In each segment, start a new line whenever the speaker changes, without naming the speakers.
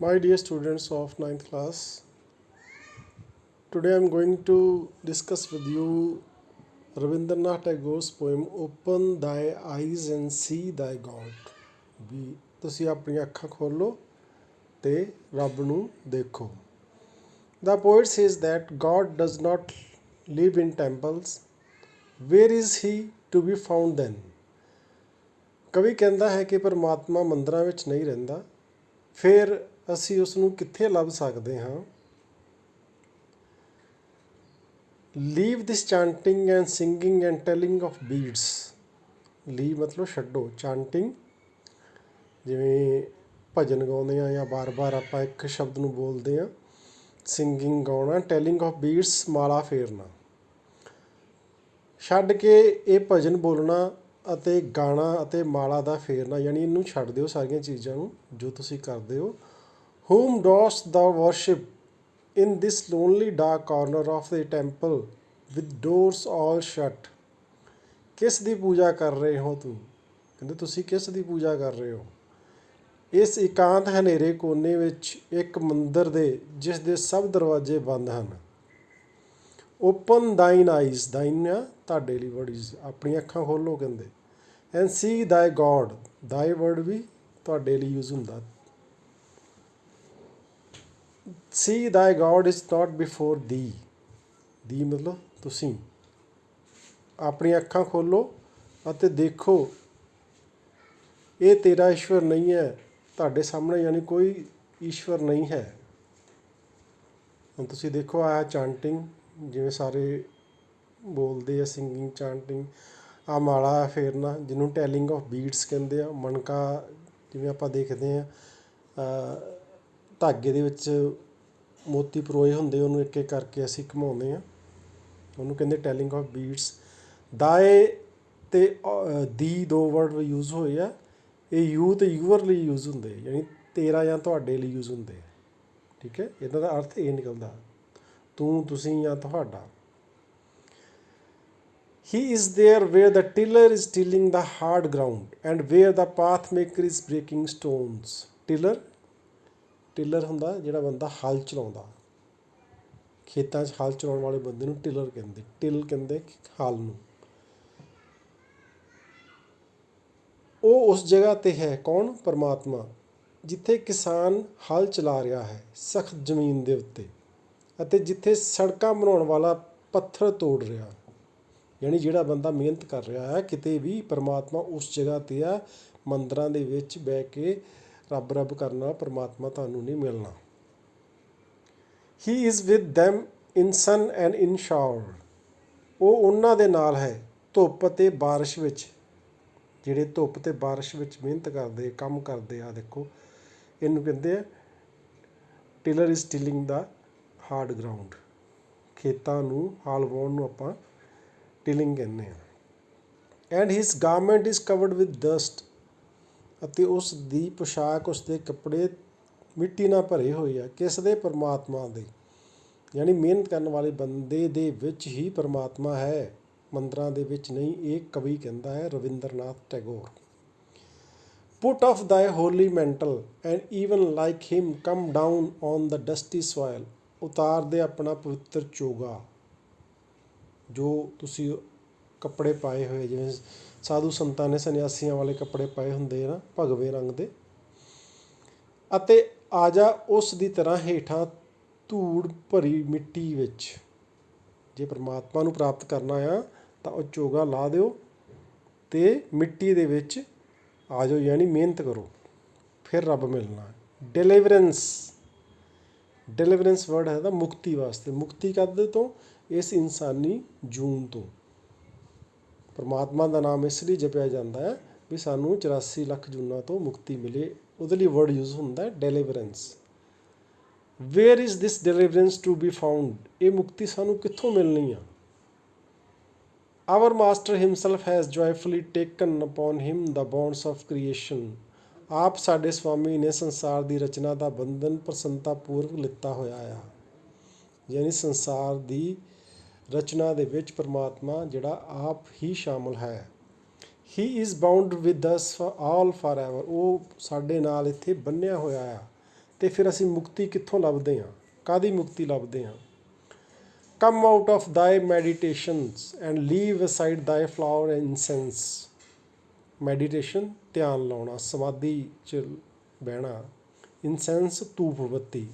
My dear students of ninth class, today I am going to discuss with you Rabindranath Tagore's poem Open Thy Eyes and See Thy God। ਵੀ ਤੁਸੀਂ ਆਪਣੀਆਂ ਅੱਖਾਂ ਖੋਲੋ ਤੇ ਰੱਬ ਨੂੰ ਦੇਖੋ। The poet says that God does not live in temples. Where is he to be found then? ਕਵੀ ਕਹਿੰਦਾ ਹੈ ਕਿ ਪਰਮਾਤਮਾ ਮੰਦਰਾਂ ਵਿੱਚ ਨਹੀਂ ਰਹਿੰਦਾ, ਫਿਰ ਅਸੀਂ ਉਸ ਨੂੰ ਕਿੱਥੇ ਲੱਭ ਸਕਦੇ ਹਾਂ। Leave this chanting and singing and telling of beads. Leave ਮਤਲਬ ਛੱਡੋ, ਚਾਂਟਿੰਗ ਜਿਵੇਂ ਭਜਨ ਗਾਉਂਦੇ ਹਾਂ ਜਾਂ ਬਾਰ-ਬਾਰ ਆਪਾਂ ਇੱਕ ਸ਼ਬਦ ਨੂੰ ਬੋਲਦੇ ਹਾਂ। ਸਿੰਗਿੰਗ ਗਾਉਣਾ, ਟੈਲਿੰਗ ਆਫ ਬੀਡਸ ਮਾਲਾ ਫੇਰਨਾ। ਛੱਡ ਕੇ ਇਹ ਭਜਨ ਬੋਲਣਾ ਅਤੇ ਗਾਣਾ ਅਤੇ ਮਾਲਾ ਦਾ ਫੇਰਨਾ, ਯਾਨੀ ਇਹਨੂੰ ਛੱਡ ਦਿਓ ਸਾਰੀਆਂ ਚੀਜ਼ਾਂ ਨੂੰ ਜੋ ਤੁਸੀਂ ਕਰਦੇ ਹੋ। Whom dost thou worship in this lonely dark corner of the temple with doors all shut? ਕਿਸ ਦੀ ਪੂਜਾ ਕਰ ਰਹੇ ਹੋ ਤੂੰ? ਕਹਿੰਦੇ ਤੁਸੀਂ ਕਿਸ ਦੀ ਪੂਜਾ ਕਰ ਰਹੇ ਹੋ ਇਸ ਇਕਾਂਤ ਹਨੇਰੇ ਕੋਨੇ ਵਿੱਚ ਇੱਕ ਮੰਦਰ ਦੇ ਜਿਸ ਦੇ ਸਭ ਦਰਵਾਜ਼ੇ ਬੰਦ ਹਨ। ਓਪਨ ਥਾਈਨ ਆਈਜ਼, ਥਾਈਨ ਆ ਤੁਹਾਡੇ ਲਈ ਵਰਡਸ, ਆਪਣੀਆਂ ਅੱਖਾਂ ਖੋਲ੍ਹੋ ਕਹਿੰਦੇ। And see thy God, thy word ਵੀ ਤੁਹਾਡੇ ਲਈ ਯੂਜ਼ ਹੁੰਦਾ। See thy God is not before thee, thee ਮਤਲਬ ਤੁਸੀਂ। ਆਪਣੀਆਂ ਅੱਖਾਂ ਖੋਲ੍ਹੋ ਅਤੇ ਦੇਖੋ ਇਹ ਤੇਰਾ ਈਸ਼ਵਰ ਨਹੀਂ ਹੈ ਤੁਹਾਡੇ ਸਾਹਮਣੇ, ਯਾਨੀ ਕੋਈ ਈਸ਼ਵਰ ਨਹੀਂ ਹੈ। ਹੁਣ ਤੁਸੀਂ ਦੇਖੋ ਆਹ ਚਾਂਟਿੰਗ ਜਿਵੇਂ ਸਾਰੇ ਬੋਲਦੇ ਆ, ਸਿੰਗਿੰਗ ਚਾਂਟਿੰਗ, ਆਹ ਮਾਲਾ ਫੇਰਨਾ ਜਿਹਨੂੰ ਟੈਲਿੰਗ ਆਫ ਬੀਡਸ ਕਹਿੰਦੇ ਆ। ਮਣਕਾ ਜਿਵੇਂ ਆਪਾਂ ਦੇਖਦੇ ਹਾਂ ਧਾਗੇ ਦੇ ਵਿੱਚ ਮੋਤੀ ਪਰੋਏ ਹੁੰਦੇ, ਉਹਨੂੰ ਇੱਕ ਇੱਕ ਕਰਕੇ ਅਸੀਂ ਘੁਮਾਉਂਦੇ ਹਾਂ, ਉਹਨੂੰ ਕਹਿੰਦੇ ਟੈਲਿੰਗ ਆਫ ਬੀਡਸ। ਦਾਏ ਅਤੇ ਦੀ ਦੋ ਵਰਡ ਯੂਜ਼ ਹੋਏ ਆ। ਇਹ ਯੂ ਅਤੇ ਯੂਅਰ ਲਈ ਯੂਜ਼ ਹੁੰਦੇ, ਯਾਨੀ ਤੇਰਾ ਜਾਂ ਤੁਹਾਡੇ ਲਈ ਯੂਜ਼ ਹੁੰਦੇ। ਠੀਕ ਹੈ, ਇਹਨਾਂ ਦਾ ਅਰਥ ਇਹ ਨਿਕਲਦਾ ਤੂੰ, ਤੁਸੀਂ ਜਾਂ ਤੁਹਾਡਾ। He is there where the tiller is tilling the hard ground and where the pathmaker is breaking stones. Tiller, tiller ਹੁੰਦਾ ਜਿਹੜਾ ਬੰਦਾ ਹਲ ਚਲਾਉਂਦਾ, ਖੇਤਾਂ 'ਚ ਹਲ ਚਲਾਉਣ ਵਾਲੇ ਬੰਦੇ ਨੂੰ ਟਿਲਰ ਕਹਿੰਦੇ। ਟਿਲ ਕਹਿੰਦੇ ਹਲ ਨੂੰ। ਉਹ ਉਸ ਜਗ੍ਹਾ 'ਤੇ ਹੈ, ਕੌਣ? ਪਰਮਾਤਮਾ, ਜਿੱਥੇ ਕਿਸਾਨ ਹਲ ਚਲਾ ਰਿਹਾ ਹੈ ਸਖਤ ਜ਼ਮੀਨ ਦੇ ਉੱਤੇ, ਅਤੇ ਜਿੱਥੇ ਸੜਕਾਂ ਬਣਾਉਣ ਵਾਲਾ ਪੱਥਰ ਤੋੜ ਰਿਹਾ, ਯਾਨੀ ਜਿਹੜਾ ਬੰਦਾ ਮਿਹਨਤ ਕਰ ਰਿਹਾ ਹੈ ਕਿਤੇ ਵੀ, ਪਰਮਾਤਮਾ ਉਸ ਜਗ੍ਹਾ 'ਤੇ ਆ। ਮੰਦਰਾਂ ਦੇ ਵਿੱਚ ਬਹਿ ਕੇ ਰੱਬ ਰੱਬ ਕਰਨਾ ਪਰਮਾਤਮਾ ਤੁਹਾਨੂੰ ਨਹੀਂ ਮਿਲਣਾ। He is with them in sun and in shower. ਉਹ ਉਹਨਾਂ ਦੇ ਨਾਲ ਹੈ ਧੁੱਪ ਅਤੇ ਬਾਰਿਸ਼ ਵਿੱਚ। ਜਿਹੜੇ ਧੁੱਪ ਅਤੇ ਬਾਰਿਸ਼ ਵਿੱਚ ਮਿਹਨਤ ਕਰਦੇ, ਕੰਮ ਕਰਦੇ ਆ, ਦੇਖੋ ਇਹਨੂੰ ਕਹਿੰਦੇ ਆ tiller is tilling the hard ground. ਖੇਤਾਂ ਨੂੰ ਹਲ ਵਾਹੁਣ ਨੂੰ ਆਪਾਂ ਟਿਲਿੰਗ ਕਹਿੰਦੇ ਹਾਂ। And his garment is covered with dust, ਅਤੇ ਉਸ ਦੀ ਪੁਸ਼ਾਕ, ਉਸ ਦੇ ਕੱਪੜੇ ਮਿੱਟੀ ਨਾਲ ਭਰੇ ਹੋਏ ਆ। ਕਿਸ ਦੇ? ਪਰਮਾਤਮਾ ਦੇ, ਯਾਨੀ ਮਿਹਨਤ ਕਰਨ ਵਾਲੇ ਬੰਦੇ ਦੇ ਵਿੱਚ ਹੀ ਪਰਮਾਤਮਾ ਹੈ, ਮੰਦਰਾਂ ਦੇ ਵਿੱਚ ਨਹੀਂ। ਇਹ ਕਵੀ ਕਹਿੰਦਾ ਹੈ ਰਵਿੰਦਰਨਾਥ ਟੈਗੋਰ। ਪੁੱਟ of thy holy mantle and even like him come down on the dusty soil. ਉਤਾਰ ਦੇ ਆਪਣਾ ਪਵਿੱਤਰ ਚੋਗਾ, ਜੋ ਤੁਸੀਂ ਕੱਪੜੇ ਪਾਏ ਹੋਏ, ਜਿਵੇਂ ਸਾਧੂ ਸੰਤਾਂ ਨੇ ਸੰਨਿਆਸੀਆਂ ਵਾਲੇ ਕੱਪੜੇ ਪਾਏ ਹੁੰਦੇ ਨਾ ਭਗਵੇ ਰੰਗ ਦੇ, ਅਤੇ ਆ ਜਾ ਉਸ ਦੀ ਤਰ੍ਹਾਂ ਹੇਠਾਂ ਧੂੜ ਭਰੀ ਮਿੱਟੀ ਵਿੱਚ। ਜੇ ਪਰਮਾਤਮਾ ਨੂੰ ਪ੍ਰਾਪਤ ਕਰਨਾ ਆ ਤਾਂ ਉਹ ਚੋਗਾ ਲਾ ਦਿਓ ਅਤੇ ਮਿੱਟੀ ਦੇ ਵਿੱਚ ਆ ਜਾਓ, ਯਾਨੀ ਮਿਹਨਤ ਕਰੋ, ਫਿਰ ਰੱਬ ਮਿਲਣਾ। ਡਿਲੀਵਰੈਂਸ, ਡਿਲੀਵਰੈਂਸ ਵਰਡ ਹੈ ਤਾਂ ਮੁਕਤੀ ਵਾਸਤੇ। ਮੁਕਤੀ ਕਦ ਤੋਂ? ਇਸ ਇਨਸਾਨੀ ਜੂਨ ਤੋਂ। ਪਰਮਾਤਮਾ ਦਾ ਨਾਮ ਇਸ ਲਈ ਜਪਿਆ ਜਾਂਦਾ ਹੈ ਵੀ ਸਾਨੂੰ 84 ਲੱਖ ਜੂਨਾਂ ਤੋਂ ਮੁਕਤੀ ਮਿਲੇ, ਉਹਦੇ ਲਈ ਵਰਡ ਯੂਜ਼ ਹੁੰਦਾ deliverance. Where is this deliverance to be found? ਇਹ ਮੁਕਤੀ ਸਾਨੂੰ ਕਿੱਥੋਂ ਮਿਲਣੀ ਆ? Our master himself has joyfully taken upon him the bonds of creation. ਆਪ ਸਾਡੇ ਸਵਾਮੀ ਨੇ ਸੰਸਾਰ ਦੀ ਰਚਨਾ ਦਾ ਬੰਧਨ ਪ੍ਰਸੰਨਤਾਪੂਰਵਕ ਲਿੱਤਾ ਹੋਇਆ ਆ, ਯਾਨੀ ਸੰਸਾਰ ਦੀ ਰਚਨਾ ਦੇ ਵਿੱਚ ਪਰਮਾਤਮਾ ਜਿਹੜਾ ਆਪ ਹੀ ਸ਼ਾਮਲ ਹੈ। ਹੀ is bound with us all for ever. ਉਹ ਸਾਡੇ ਨਾਲ ਇੱਥੇ ਬੰਨ੍ਹਿਆ ਹੋਇਆ ਆ ਤੇ ਫਿਰ ਅਸੀਂ ਮੁਕਤੀ ਕਿੱਥੋਂ ਲੱਭਦੇ ਹਾਂ, ਕਾਹਦੀ ਮੁਕਤੀ ਲੱਭਦੇ ਹਾਂ। Come out of thy meditations and leave aside thy flower incense। Meditation ਧਿਆਨ ਲਾਉਣਾ, ਸਮਾਧੀ 'ਚ ਬਹਿਣਾ, ਇਨਸੈਂਸ ਧੂਪ ਬੱਤੀ।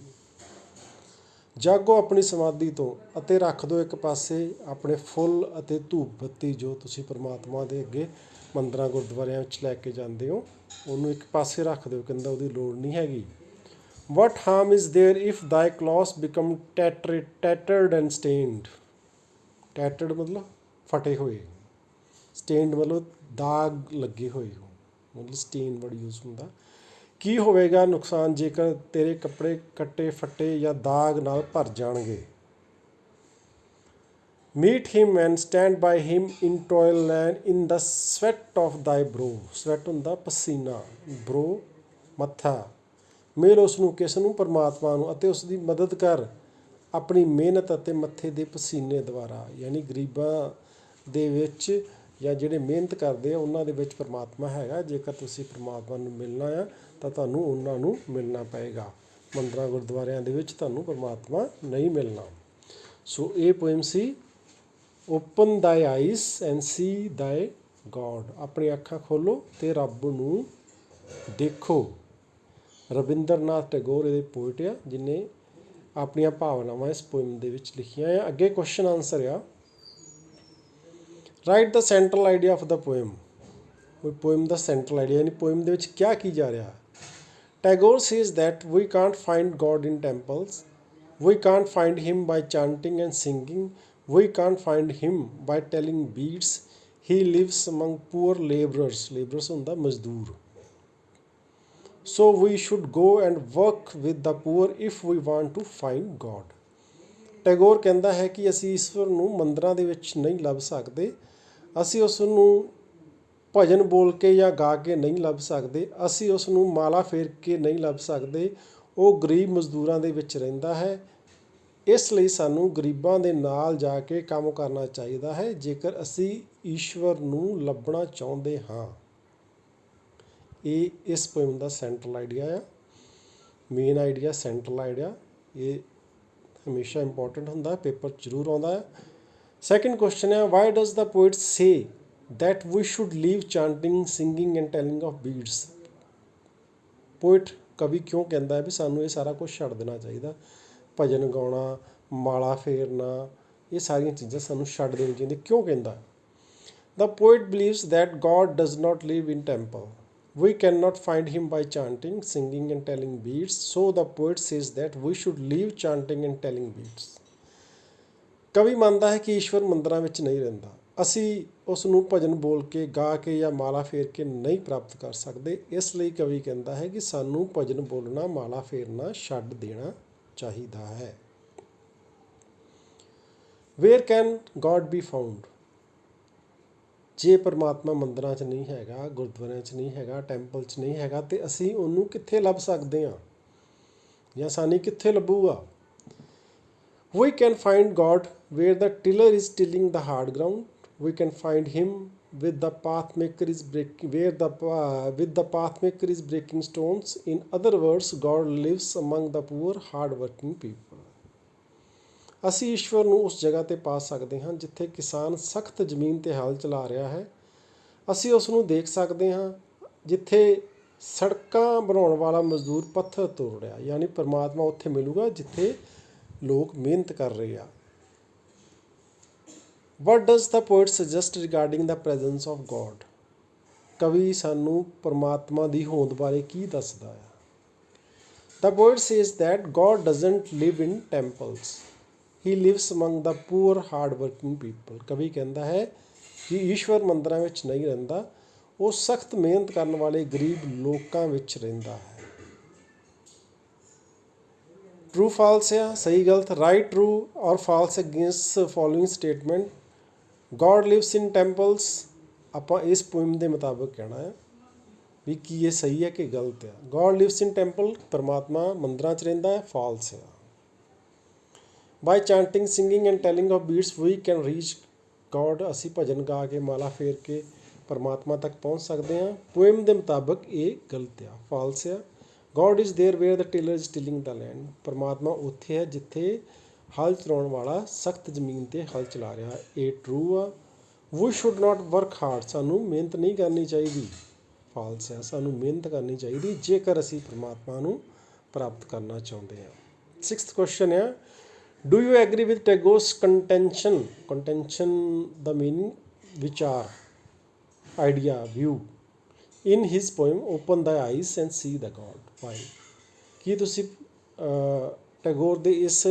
ਜਾਗੋ ਆਪਣੀ ਸਮਾਧੀ ਤੋਂ ਅਤੇ ਰੱਖ ਦਿਓ ਇੱਕ ਪਾਸੇ ਆਪਣੇ ਫੁੱਲ ਅਤੇ ਧੂਪ ਬੱਤੀ ਜੋ ਤੁਸੀਂ ਪਰਮਾਤਮਾ ਦੇ ਅੱਗੇ ਮੰਦਰਾਂ ਗੁਰਦੁਆਰਿਆਂ ਵਿੱਚ ਲੈ ਕੇ ਜਾਂਦੇ ਹੋ, ਉਹਨੂੰ ਇੱਕ ਪਾਸੇ ਰੱਖ ਦਿਓ, ਕਹਿੰਦਾ ਉਹਦੀ ਲੋੜ ਨਹੀਂ ਹੈਗੀ। What harm is there if thy clothes become tattered and stained। Tattered ਮਤਲਬ ਫਟੇ ਹੋਏ, ਸਟੇਨਡ ਮਤਲਬ ਦਾਗ ਲੱਗੇ ਹੋਏ ਹੋ, ਮਤਲਬ ਸਟੇਨ ਵਰਡ ਯੂਜ਼ ਹੁੰਦਾ। ਕੀ ਹੋਵੇਗਾ ਨੁਕਸਾਨ ਜੇਕਰ ਤੇਰੇ ਕੱਪੜੇ ਕੱਟੇ ਫੱਟੇ ਜਾਂ ਦਾਗ ਨਾਲ ਭਰ ਜਾਣਗੇ। Meet him and stand by him in toil and in the sweat of thy brow। Sweat ਹੁੰਦਾ ਪਸੀਨਾ, ਬਰੋ ਮੱਥਾ। ਮੇਲ ਉਸ ਨੂੰ, ਕਿਸ ਨੂੰ, ਪਰਮਾਤਮਾ ਨੂੰ, ਅਤੇ ਉਸ ਦੀ ਮਦਦ ਕਰ ਆਪਣੀ ਮਿਹਨਤ ਅਤੇ ਮੱਥੇ ਦੇ ਪਸੀਨੇ ਦੁਆਰਾ। ਯਾਨੀ ਗਰੀਬਾਂ ਦੇ ਵਿੱਚ ਜਾਂ ਜਿਹੜੇ ਮਿਹਨਤ ਕਰਦੇ ਆ ਉਹਨਾਂ ਦੇ ਵਿੱਚ ਪਰਮਾਤਮਾ ਹੈਗਾ। ਜੇਕਰ ਤੁਸੀਂ ਪਰਮਾਤਮਾ ਨੂੰ ਮਿਲਣਾ ਆ ਤਾਂ ਤੁਹਾਨੂੰ ਉਹਨਾਂ ਨੂੰ ਮਿਲਣਾ ਪਏਗਾ। ਮੰਦਰਾਂ ਗੁਰਦੁਆਰਿਆਂ ਦੇ ਵਿੱਚ ਤੁਹਾਨੂੰ ਪਰਮਾਤਮਾ ਨਹੀਂ ਮਿਲਣਾ। ਸੋ ਇਹ poem C open thy eyes and see thy God। ਆਪਣੀ ਅੱਖਾਂ ਖੋਲ੍ਹੋ ਅਤੇ ਰੱਬ ਨੂੰ ਦੇਖੋ। ਰਵਿੰਦਰ ਨਾਥ ਟੈਗੋਰ ਇਹਦੇ ਪੋਇਟ ਆ ਜਿਹਨੇ ਆਪਣੀਆਂ ਭਾਵਨਾਵਾਂ ਇਸ ਪੋਇਮ ਦੇ ਵਿੱਚ ਲਿਖੀਆਂ ਆ। ਅੱਗੇ ਕੁਐਸਚਨ ਆਨਸਰ ਆ, write the central idea of the poem. Poem ਦਾ ਸੈਂਟਰਲ ਆਈਡੀਆ ਯਾਨੀ ਪੋਇਮ ਦੇ ਵਿੱਚ ਕਿਆ ਕੀ ਜਾ ਰਿਹਾ। Tagore says that we can't find God in temples, we can't find him by chanting and singing, we can't find him by telling beads, he lives among poor laborers। laborers ਹੁੰਦਾ ਮਜ਼ਦੂਰ। so we should go and work with the poor if we want to find God। Tagore ਕਹਿੰਦਾ ਹੈ ਕਿ ਅਸੀਂ ਈਸ਼ਵਰ ਨੂੰ ਮੰਦਰਾਂ ਦੇ ਵਿੱਚ ਨਹੀਂ ਲੱਭ ਸਕਦੇ, ਅਸੀਂ ਉਸ ਨੂੰ ਭਜਨ ਬੋਲ ਕੇ ਜਾਂ ਗਾ ਕੇ ਨਹੀਂ ਲੱਭ ਸਕਦੇ, ਅਸੀਂ ਉਸ ਨੂੰ ਮਾਲਾ ਫੇਰ ਕੇ ਨਹੀਂ ਲੱਭ ਸਕਦੇ। ਉਹ ਗਰੀਬ ਮਜ਼ਦੂਰਾਂ ਦੇ ਵਿੱਚ ਰਹਿੰਦਾ ਹੈ, ਇਸ ਲਈ ਸਾਨੂੰ ਗਰੀਬਾਂ ਦੇ ਨਾਲ ਜਾ ਕੇ ਕੰਮ ਕਰਨਾ ਚਾਹੀਦਾ ਹੈ ਜੇਕਰ ਅਸੀਂ ਈਸ਼ਵਰ ਨੂੰ ਲੱਭਣਾ ਚਾਹੁੰਦੇ ਹਾਂ। ਇਹ ਇਸ ਪੋਇਮ ਦਾ ਸੈਂਟਰਲ ਆਈਡੀਆ ਆ, ਮੇਨ ਆਈਡੀਆ, ਸੈਂਟਰਲ ਆਈਡੀਆ। ਇਹ ਹਮੇਸ਼ਾ ਇੰਪੋਰਟੈਂਟ ਹੁੰਦਾ, ਪੇਪਰ 'ਚ ਜ਼ਰੂਰ ਆਉਂਦਾ ਹੈ। ਸੈਕਿੰਡ ਕੁਐਸਚਨ ਹੈ, why does the poet say that we should leave chanting singing and telling of beads. Poet ਕਵੀ ਕਿਉਂ ਕਹਿੰਦਾ ਹੈ ਵੀ ਸਾਨੂੰ ਇਹ ਸਾਰਾ ਕੁਛ ਛੱਡ ਦੇਣਾ ਚਾਹੀਦਾ, ਭਜਨ ਗਾਉਣਾ, ਮਾਲਾ ਫੇਰਨਾ, ਇਹ ਸਾਰੀਆਂ ਚੀਜ਼ਾਂ ਸਾਨੂੰ ਛੱਡ ਦੇਣੀਆਂ ਚਾਹੀਦੀਆਂ। ਕਿਉਂ ਕਹਿੰਦਾ? The poet believes that God does not live in temple, we cannot find him by chanting, singing and telling beads, so the poet says that we should leave chanting and telling beads। ਕਵੀ ਮੰਨਦਾ ਹੈ ਕਿ ਈਸ਼ਵਰ ਮੰਦਰਾਂ ਵਿੱਚ ਨਹੀਂ ਰਹਿੰਦਾ, ਅਸੀਂ ਉਸ ਨੂੰ ਭਜਨ ਬੋਲ ਕੇ, ਗਾ ਕੇ ਜਾਂ ਮਾਲਾ ਫੇਰ ਕੇ ਨਹੀਂ ਪ੍ਰਾਪਤ ਕਰ ਸਕਦੇ। ਇਸ ਲਈ ਕਵੀ ਕਹਿੰਦਾ ਹੈ ਕਿ ਸਾਨੂੰ ਭਜਨ ਬੋਲਣਾ, ਮਾਲਾ ਫੇਰਨਾ ਛੱਡ ਦੇਣਾ ਚਾਹੀਦਾ ਹੈ। Where can God be found. ਜੇ ਪਰਮਾਤਮਾ ਮੰਦਰਾਂ 'ਚ ਨਹੀਂ ਹੈਗਾ, ਗੁਰਦੁਆਰਿਆਂ 'ਚ ਨਹੀਂ ਹੈਗਾ, ਟੈਂਪਲ 'ਚ ਨਹੀਂ ਹੈਗਾ, ਅਤੇ ਅਸੀਂ ਉਹਨੂੰ ਕਿੱਥੇ ਲੱਭ ਸਕਦੇ ਹਾਂ ਜਾਂ ਸਾਨੂੰ ਕਿੱਥੇ ਲੱਭੂਗਾ। We can find God where the tiller is tilling the hard ground. We can find him with the pathmaker is breaking, with the pathmaker is breaking stones. In other words, God lives among the poor, hard-working people। ਅਸੀਂ ਈਸ਼ਵਰ ਨੂੰ ਉਸ ਜਗ੍ਹਾ 'ਤੇ ਪਾ ਸਕਦੇ ਹਾਂ ਜਿੱਥੇ ਕਿਸਾਨ ਸਖਤ ਜ਼ਮੀਨ 'ਤੇ ਹਲ ਚਲਾ ਰਿਹਾ ਹੈ। ਅਸੀਂ ਉਸ ਨੂੰ ਦੇਖ ਸਕਦੇ ਹਾਂ ਜਿੱਥੇ ਸੜਕਾਂ ਬਣਾਉਣ ਵਾਲਾ ਮਜ਼ਦੂਰ ਪੱਥਰ ਤੋੜ ਰਿਹਾ, ਯਾਨੀ ਪਰਮਾਤਮਾ ਉੱਥੇ ਮਿਲੂਗਾ ਜਿੱਥੇ ਲੋਕ ਮਿਹਨਤ ਕਰ ਰਹੇ ਆ। What does the poet suggest regarding the presence of God. ਕਵੀ ਸਾਨੂੰ ਪਰਮਾਤਮਾ ਦੀ ਹੋਂਦ ਬਾਰੇ ਕੀ ਦੱਸਦਾ ਆ। The poet says that God doesn't live in temples, he lives among the poor hard working people. ਕਵੀ ਕਹਿੰਦਾ ਹੈ ਕਿ ਈਸ਼ਵਰ ਮੰਦਰਾਂ ਵਿੱਚ ਨਹੀਂ ਰਹਿੰਦਾ, ਉਹ ਸਖਤ ਮਿਹਨਤ ਕਰਨ ਵਾਲੇ ਗਰੀਬ ਲੋਕਾਂ ਵਿੱਚ ਰਹਿੰਦਾ ਹੈ। ਟਰੂ ਫਾਲਸ ਆ, ਸਹੀ ਗਲਤ। Right true or false against following statement. God lives in temples, ਆਪਾਂ ਇਸ ਪੋਇਮ ਦੇ ਮੁਤਾਬਕ ਕਹਿਣਾ ਹੈ ਵੀ ਕੀ ਇਹ ਸਹੀ ਹੈ ਕਿ ਗਲਤ ਆ। ਗੋਡ ਲਿਵਸ ਇਨ ਟੈਂਪਲ, ਪਰਮਾਤਮਾ ਮੰਦਰਾਂ 'ਚ ਰਹਿੰਦਾ ਹੈ, ਫਾਲਸ ਆ। By chanting, singing and telling of beads we can reach God, ਅਸੀਂ ਭਜਨ ਗਾ ਕੇ, ਮਾਲਾ ਫੇਰ ਕੇ ਪਰਮਾਤਮਾ ਤੱਕ ਪਹੁੰਚ ਸਕਦੇ ਹਾਂ। ਪੋਇਮ ਦੇ ਮੁਤਾਬਕ ਇਹ ਗਲਤ ਆ, ਫਾਲਸ ਆ। God is there where the tiller is tilling the land. ਪਰਮਾਤਮਾ ਉੱਥੇ ਹੈ ਜਿੱਥੇ ਹਲ ਚਲਾਉਣ ਵਾਲਾ ਸਖਤ ਜ਼ਮੀਨ 'ਤੇ ਹਲ ਚਲਾ ਰਿਹਾ। ਇਹ ਟਰੂ ਆ। We should not work hard, ਸਾਨੂੰ ਮਿਹਨਤ ਨਹੀਂ ਕਰਨੀ ਚਾਹੀਦੀ। ਫਾਲਸ ਹੈ, ਸਾਨੂੰ ਮਿਹਨਤ ਕਰਨੀ ਚਾਹੀਦੀ ਜੇਕਰ ਅਸੀਂ ਪਰਮਾਤਮਾ ਨੂੰ ਪ੍ਰਾਪਤ ਕਰਨਾ ਚਾਹੁੰਦੇ ਹਾਂ। 6th ਕੁਐਸਚਨ ਹੈ, do you agree with Tagore's contention. Contention ਦਾ ਮੀਨਿੰਗ ਵਿਚਾਰ, idea, view in his poem open the eyes and see the God. Why? ਕੀ ਤੁਸੀਂ ਟੈਗੋਰ ਦੇ ਇਸ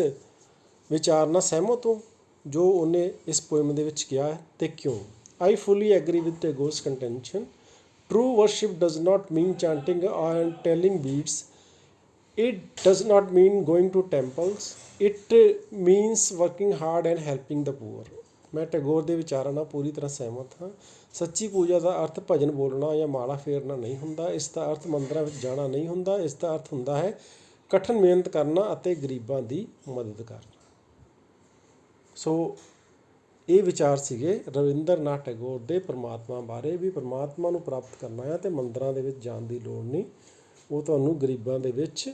ਵਿਚਾਰ ਨਾਲ ਸਹਿਮਤ ਹੋ ਜੋ ਉਹਨੇ ਇਸ ਪੋਇਮ ਦੇ ਵਿੱਚ ਕਿਹਾ ਹੈ, ਅਤੇ ਕਿਉਂ? I fully agree with Tagore's contention. True worship does not mean chanting and telling beads. It does not mean going to temples. It means working hard and helping the poor. ਮੈਂ ਟੈਗੋਰ ਦੇ ਵਿਚਾਰਾਂ ਨਾਲ ਪੂਰੀ ਤਰ੍ਹਾਂ ਸਹਿਮਤ ਹਾਂ। ਸੱਚੀ ਪੂਜਾ ਦਾ ਅਰਥ ਭਜਨ ਬੋਲਣਾ ਜਾਂ ਮਾਲਾ ਫੇਰਨਾ ਨਹੀਂ ਹੁੰਦਾ। ਇਸ ਦਾ ਅਰਥ ਮੰਦਰਾਂ ਵਿੱਚ ਜਾਣਾ ਨਹੀਂ ਹੁੰਦਾ। ਇਸ ਦਾ ਅਰਥ ਹੁੰਦਾ ਹੈ ਕਠਿਨ ਮਿਹਨਤ ਕਰਨਾ ਅਤੇ ਗਰੀਬਾਂ ਦੀ ਮਦਦ ਕਰਨਾ। ਸੋ ਇਹ ਵਿਚਾਰ ਸੀਗੇ ਰਵਿੰਦਰ ਨਾਥ ਟੈਗੋਰ ਦੇ ਪਰਮਾਤਮਾ ਬਾਰੇ, ਵੀ ਪਰਮਾਤਮਾ ਨੂੰ ਪ੍ਰਾਪਤ ਕਰਨਾ ਹੈ ਅਤੇ ਮੰਦਰਾਂ ਦੇ ਵਿੱਚ ਜਾਣ ਦੀ ਲੋੜ ਨਹੀਂ। ਉਹ ਤੁਹਾਨੂੰ ਗਰੀਬਾਂ ਦੇ ਵਿੱਚ,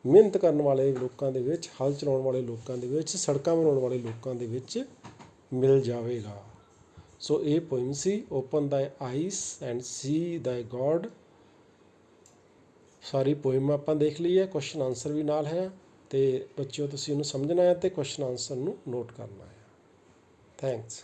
ਮਿਹਨਤ ਕਰਨ ਵਾਲੇ ਲੋਕਾਂ ਦੇ ਵਿੱਚ, ਹਲ ਚਲਾਉਣ ਵਾਲੇ ਲੋਕਾਂ ਦੇ ਵਿੱਚ, ਸੜਕਾਂ ਬਣਾਉਣ ਵਾਲੇ ਲੋਕਾਂ ਦੇ ਵਿੱਚ ਮਿਲ ਜਾਵੇਗਾ। ਸੋ ਇਹ poem C open the ice and C the God. Sorry poem ਆਪਾਂ ਦੇਖ ਲਈ ਹੈ, ਕੁਐਸਚਨ ਆਨਸਰ ਵੀ ਨਾਲ ਹੈ, ਅਤੇ ਬੱਚਿਓ ਤੁਸੀਂ ਉਹਨੂੰ ਸਮਝਣਾ ਹੈ ਅਤੇ ਕੁਐਸਚਨ ਆਨਸਰ ਨੂੰ ਨੋਟ ਕਰਨਾ ਹੈ। ਥੈਂਕਸ।